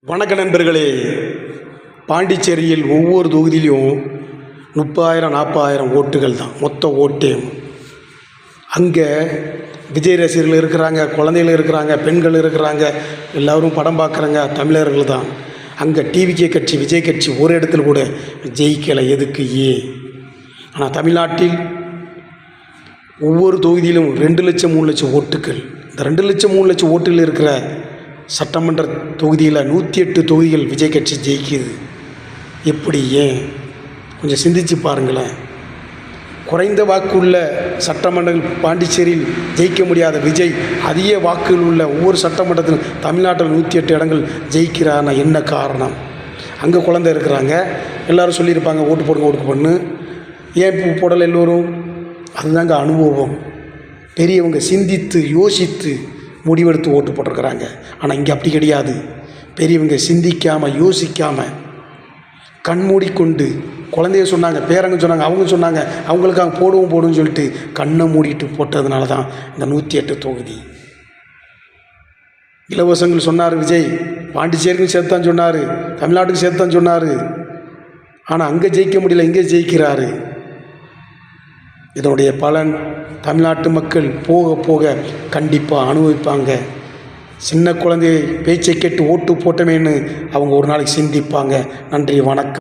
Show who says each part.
Speaker 1: வணக்க நண்பர்களே. பாண்டிச்சேரியில் ஒவ்வொரு தொகுதியிலையும் 30,000 40,000 ஓட்டுகள் தான் மொத்த ஓட்டே. அங்கே விஜய் ரசிகர்கள் இருக்கிறாங்க, குழந்தைகள் இருக்கிறாங்க, பெண்கள் இருக்கிறாங்க, எல்லோரும் படம் பார்க்குறாங்க, தமிழர்கள் தான். அங்கே டிவிகே கட்சி விஜய் கட்சி ஒரு இடத்துல கூட ஜெயிக்கலை. எதுக்கு ஏன்? ஆனால் தமிழ்நாட்டில் ஒவ்வொரு தொகுதியிலும் 2 லட்சம் 3 லட்சம் ஓட்டுகள். இந்த 2 லட்சம் 3 லட்சம் ஓட்டுகள் இருக்கிற சட்டமன்ற தொகுதியில் 108 தொகுதிகள் விஜய் கட்சி ஜெயிக்குது. எப்படி? ஏன்? கொஞ்சம் சிந்திச்சு பாருங்களேன். குறைந்த வாக்கு உள்ள சட்டமன்றங்கள் பாண்டிச்சேரியில் ஜெயிக்க முடியாத விஜய் அதிக வாக்குகள் உள்ள ஒவ்வொரு சட்டமன்றத்திலும் தமிழ்நாட்டில் 108 இடங்கள் ஜெயிக்கிறான்னா என்ன காரணம்? அங்கே குழந்தை இருக்கிறாங்க, எல்லோரும் சொல்லியிருப்பாங்க ஓட்டு போடுங்க ஓட்டு போடணும். ஏன் போடலை எல்லோரும்? அதுதாங்க அனுபவம். பெரியவங்க சிந்தித்து யோசித்து முடிவெடுத்து ஓட்டு போட்டிருக்கிறாங்க. ஆனால் இங்கே அப்படி கிடையாது. பெரியவங்க சிந்திக்காமல் யோசிக்காமல் கண்மூடிக்கொண்டு குழந்தைய சொன்னாங்க, பேரங்க சொன்னாங்க, அவங்க சொன்னாங்க, அவங்களுக்காக போடுவோம்னு சொல்லிட்டு கண்ணை மூடிட்டு போட்டதுனால தான் இந்த 108 தொகுதி. இலவசங்கள் சொன்னார் விஜய், பாண்டிச்சேரிக்கும் சேர்த்தான் சொன்னார், தமிழ்நாட்டுக்கு சேர்த்தான் சொன்னார். ஆனால் அங்கே ஜெயிக்க முடியல, இங்கே ஜெயிக்கிறாரு. இதனுடைய பலன் தமிழ்நாட்டு மக்கள் போக போக கண்டிப்பாக அனுபவிப்பாங்க. சின்ன குழந்தையை பேச்சை கேட்டு ஓட்டு போட்டமேன்னு அவங்க ஒரு நாளைக்கு சிந்திப்பாங்க. நன்றி, வணக்கம்.